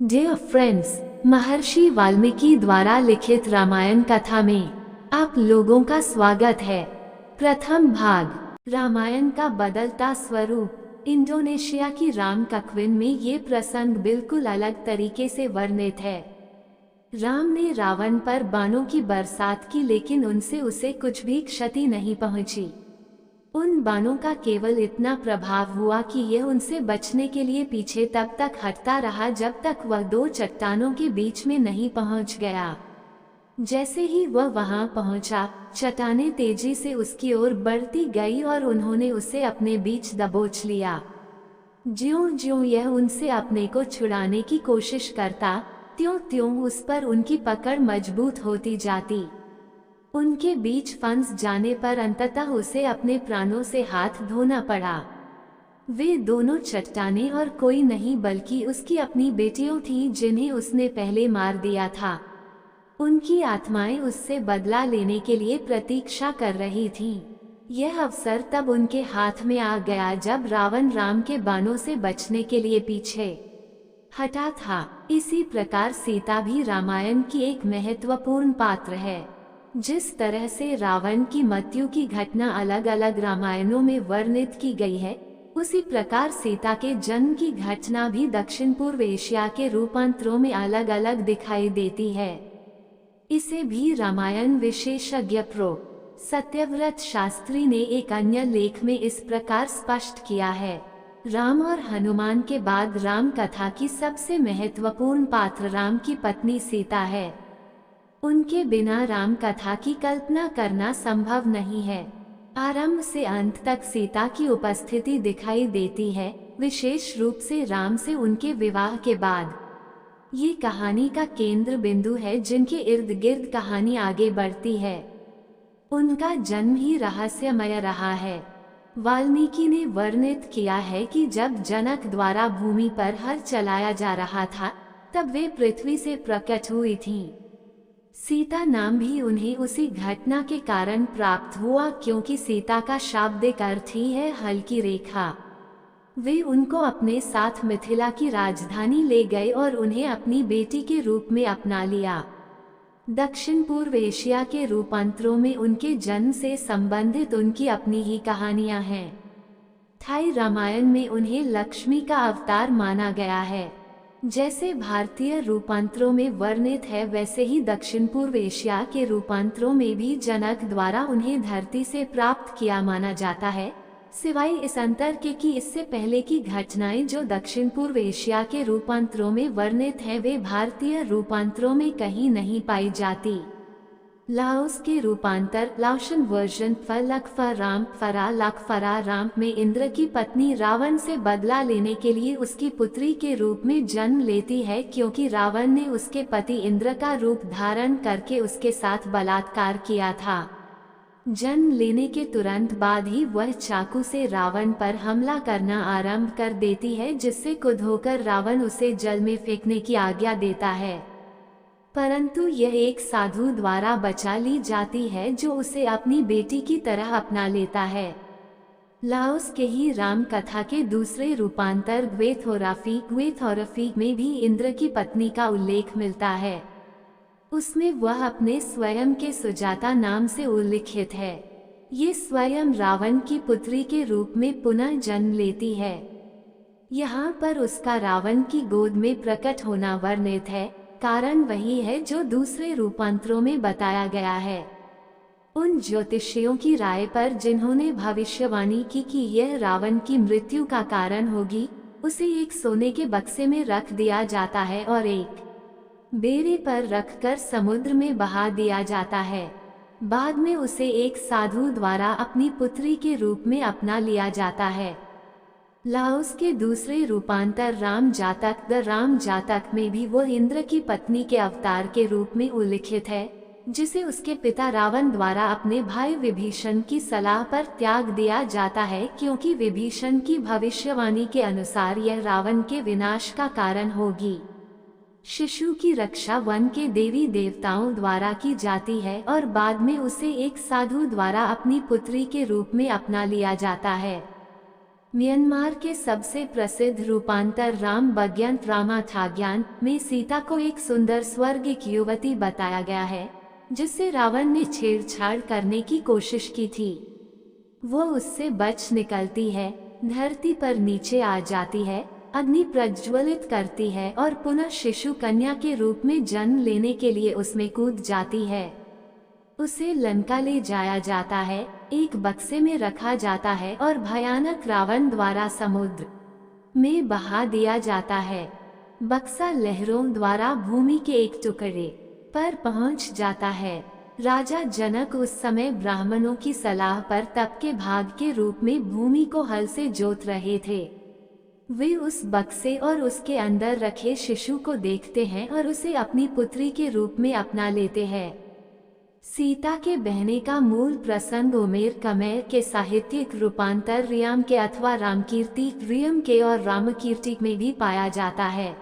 Dear friends, महर्षि वाल्मीकि द्वारा लिखित रामायण कथा में आप लोगों का स्वागत है। प्रथम भाग रामायण का बदलता स्वरूप। इंडोनेशिया की राम कक्विन में ये प्रसंग बिल्कुल अलग तरीके से वर्णित है। राम ने रावण पर बाणों की बरसात की, लेकिन उनसे उसे कुछ भी क्षति नहीं पहुंची। उन बाणों का केवल इतना प्रभाव हुआ कि यह उनसे बचने के लिए पीछे तब तक हटता रहा जब तक वह दो चट्टानों के बीच में नहीं पहुंच गया। जैसे ही वह वहां पहुंचा, चट्टानें तेजी से उसकी ओर बढ़ती गई और उन्होंने उसे अपने बीच दबोच लिया। ज्यों-ज्यों यह उनसे अपने को छुड़ाने की कोशिश करता, त्यों-त्यों उस पर उनकी पकड़ मजबूत होती जाती। उनके बीच फंस जाने पर अंततः उसे अपने प्राणों से हाथ धोना पड़ा। वे दोनों चट्टानें और कोई नहीं बल्कि उसकी अपनी बेटियों थीं, जिन्हें उसने पहले मार दिया था। उनकी आत्माएं उससे बदला लेने के लिए प्रतीक्षा कर रही थीं। यह अवसर तब उनके हाथ में आ गया जब रावण राम के बाणों से बचने के लिए पीछे हटा था। इसी प्रकार सीता भी रामायण की एक महत्वपूर्ण पात्र है। जिस तरह से रावण की मृत्यु की घटना अलग अलग रामायणों में वर्णित की गई है, उसी प्रकार सीता के जन्म की घटना भी दक्षिण पूर्व एशिया के रूपांतरों में अलग अलग दिखाई देती है। इसे भी रामायण विशेषज्ञ प्रो सत्यव्रत शास्त्री ने एक अन्य लेख में इस प्रकार स्पष्ट किया है। राम और हनुमान के बाद राम कथा की सबसे महत्वपूर्ण पात्र राम की पत्नी सीता है। उनके बिना राम कथा की कल्पना करना संभव नहीं है। आरंभ से अंत तक सीता की उपस्थिति दिखाई देती है, विशेष रूप से राम से उनके विवाह के बाद। ये कहानी का केंद्र बिंदु है, जिनके इर्द गिर्द कहानी आगे बढ़ती है। उनका जन्म ही रहस्यमय रहा है। वाल्मीकि ने वर्णित किया है कि जब जनक द्वारा भूमि पर हल चलाया जा रहा था, तब वे पृथ्वी से प्रकट हुई थीं। सीता नाम भी उन्हें उसी घटना के कारण प्राप्त हुआ, क्योंकि सीता का शाब्दिक अर्थ ही है हल की रेखा। वे उनको अपने साथ मिथिला की राजधानी ले गए और उन्हें अपनी बेटी के रूप में अपना लिया। दक्षिण पूर्व एशिया के रूपांतरों में उनके जन्म से संबंधित उनकी अपनी ही कहानियां हैं। थाई रामायण में उन्हें लक्ष्मी का अवतार माना गया है। जैसे भारतीय रूपांतरों में वर्णित है, वैसे ही दक्षिण पूर्व एशिया के रूपांतरों में भी जनक द्वारा उन्हें धरती से प्राप्त किया माना जाता है, सिवाय इस अंतर के कि इससे पहले की घटनाएं जो दक्षिण पूर्व एशिया के रूपांतरों में वर्णित है, वे भारतीय रूपांतरों में कहीं नहीं पाई जाती। लाओस के रूपांतर लाओशन वर्जन फरा राम में इंद्र की पत्नी रावण से बदला लेने के लिए उसकी पुत्री के रूप में जन्म लेती है, क्योंकि रावण ने उसके पति इंद्र का रूप धारण करके उसके साथ बलात्कार किया था। जन्म लेने के तुरंत बाद ही वह चाकू से रावण पर हमला करना आरंभ कर देती है, जिससे क्रुद्ध होकर रावण उसे जल में फेंकने की आज्ञा देता है, परंतु यह एक साधु द्वारा बचा ली जाती है, जो उसे अपनी बेटी की तरह अपना लेता है। लाओस के ही राम कथा के दूसरे रूपांतर ग्वेथोराफी में भी इंद्र की पत्नी का उल्लेख मिलता है। उसमें वह अपने स्वयं के सुजाता नाम से उल्लिखित है। ये स्वयं रावण की पुत्री के रूप में पुनः जन्म लेती है। यहाँ पर उसका रावण की गोद में प्रकट होना वर्णित है। कारण वही है जो दूसरे रूपांतरों में बताया गया है। उन ज्योतिषियों की राय पर जिन्होंने भविष्यवाणी की कि यह रावण की मृत्यु का कारण होगी, उसे एक सोने के बक्से में रख दिया जाता है और एक बेड़े पर रखकर समुद्र में बहा दिया जाता है। बाद में उसे एक साधु द्वारा अपनी पुत्री के रूप में अपना लिया जाता है। लाओस के दूसरे रूपांतर राम जातक में भी वो इंद्र की पत्नी के अवतार के रूप में उल्लिखित है, जिसे उसके पिता रावण द्वारा अपने भाई विभीषण की सलाह पर त्याग दिया जाता है, क्योंकि विभीषण की भविष्यवाणी के अनुसार यह रावण के विनाश का कारण होगी। शिशु की रक्षा वन के देवी देवताओं द्वारा की जाती है और बाद में उसे एक साधु द्वारा अपनी पुत्री के रूप में अपना लिया जाता है। म्यांमार के सबसे प्रसिद्ध रूपांतर राम बग्यन रामाथाग्यान में सीता को एक सुंदर स्वर्गिक युवती बताया गया है, जिससे रावण ने छेड़छाड़ करने की कोशिश की थी। वो उससे बच निकलती है, धरती पर नीचे आ जाती है, अग्नि प्रज्वलित करती है और पुनः शिशु कन्या के रूप में जन्म लेने के लिए उसमें कूद जाती है। उसे लंका ले जाया जाता है, एक बक्से में रखा जाता है और भयानक रावण द्वारा समुद्र में बहा दिया जाता है। बक्सा लहरों द्वारा भूमि के एक टुकड़े पर पहुंच जाता है। राजा जनक उस समय ब्राह्मणों की सलाह पर तप के भाग के रूप में भूमि को हल से जोत रहे थे। वे उस बक्से और उसके अंदर रखे शिशु को देखते हैं और उसे अपनी पुत्री के रूप में अपना लेते हैं। सीता के बहने का मूल प्रसंग उमेर कमेर के साहित्यिक रूपांतर रियाम के अथवा रामकीर्ति रियम के और रामकीर्ति में भी पाया जाता है,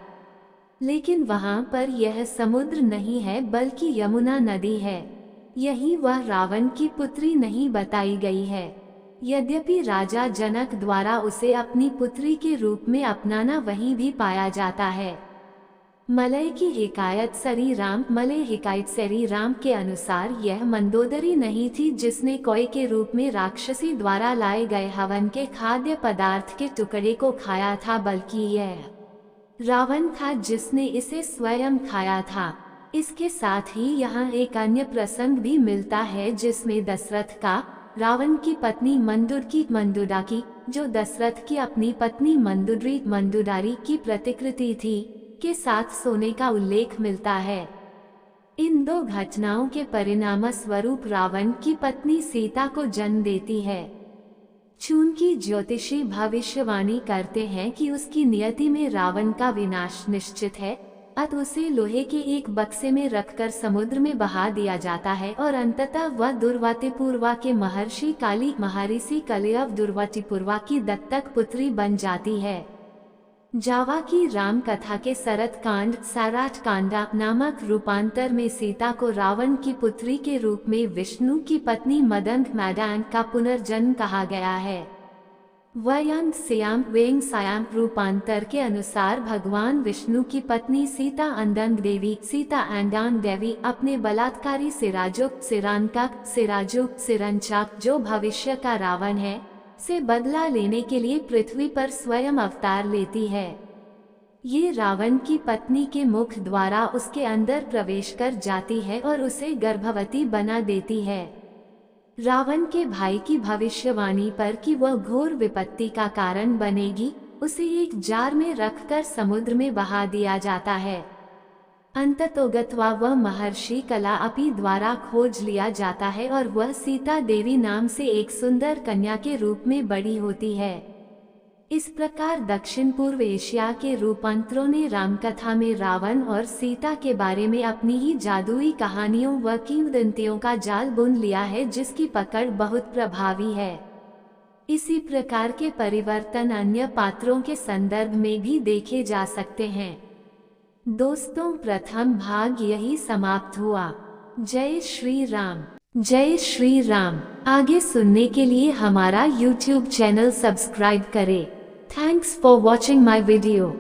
लेकिन वहाँ पर यह समुद्र नहीं है बल्कि यमुना नदी है। यही वह रावण की पुत्री नहीं बताई गई है, यद्यपि राजा जनक द्वारा उसे अपनी पुत्री के रूप में अपनाना वहीं भी पाया जाता है। मलय की हिकायत सरी राम के अनुसार यह मंदोदरी नहीं थी जिसने कोय के रूप में राक्षसी द्वारा लाए गए हवन के खाद्य पदार्थ के टुकड़े को खाया था, बल्कि यह रावण था जिसने इसे स्वयं खाया था। इसके साथ ही यहाँ एक अन्य प्रसंग भी मिलता है जिसमें दशरथ का रावण की पत्नी मंदुडाकी, जो दशरथ की अपनी पत्नी मंदुडारी की प्रतिकृति थी, के साथ सोने का उल्लेख मिलता है। इन दो घटनाओं के परिणाम स्वरूप रावण की पत्नी सीता को जन्म देती है। चूंकि ज्योतिषी भविष्यवाणी करते हैं कि उसकी नियति में रावण का विनाश निश्चित है, अतः उसे लोहे के एक बक्से में रखकर समुद्र में बहा दिया जाता है और अंततः वह दुर्वातिपूर्वा के महर्षि काली महर्षि कलयव दुर्वातिपूर्वा की दत्तक पुत्री बन जाती है। जावा की राम कथा के साराट कांडा नामक रूपांतर में सीता को रावण की पुत्री के रूप में विष्णु की पत्नी मदंग मैदान का पुनर्जन्म कहा गया है। वेंग सायाम रूपांतर के अनुसार भगवान विष्णु की पत्नी सीता अंडंग देवी अपने बलात्कारी सिरांचाक जो भविष्य का रावण है से बदला लेने के लिए पृथ्वी पर स्वयं अवतार लेती है। ये रावण की पत्नी के मुख द्वारा उसके अंदर प्रवेश कर जाती है और उसे गर्भवती बना देती है। रावण के भाई की भविष्यवाणी पर कि वह घोर विपत्ति का कारण बनेगी, उसे एक जार में रखकर समुद्र में बहा दिया जाता है। अंततोगत्वा वह महर्षि कलाअपि द्वारा खोज लिया जाता है और वह सीता देवी नाम से एक सुंदर कन्या के रूप में बड़ी होती है। इस प्रकार दक्षिण पूर्व एशिया के रूपांतरों ने रामकथा में रावण और सीता के बारे में अपनी ही जादुई कहानियों व किंवदंतियों का जाल बुन लिया है, जिसकी पकड़ बहुत प्रभावी है। इसी प्रकार के परिवर्तन अन्य पात्रों के संदर्भ में भी देखे जा सकते हैं। दोस्तों, प्रथम भाग यही समाप्त हुआ। जय श्री राम। जय श्री राम। आगे सुनने के लिए हमारा YouTube चैनल सब्सक्राइब करें। Thanks for watching my video.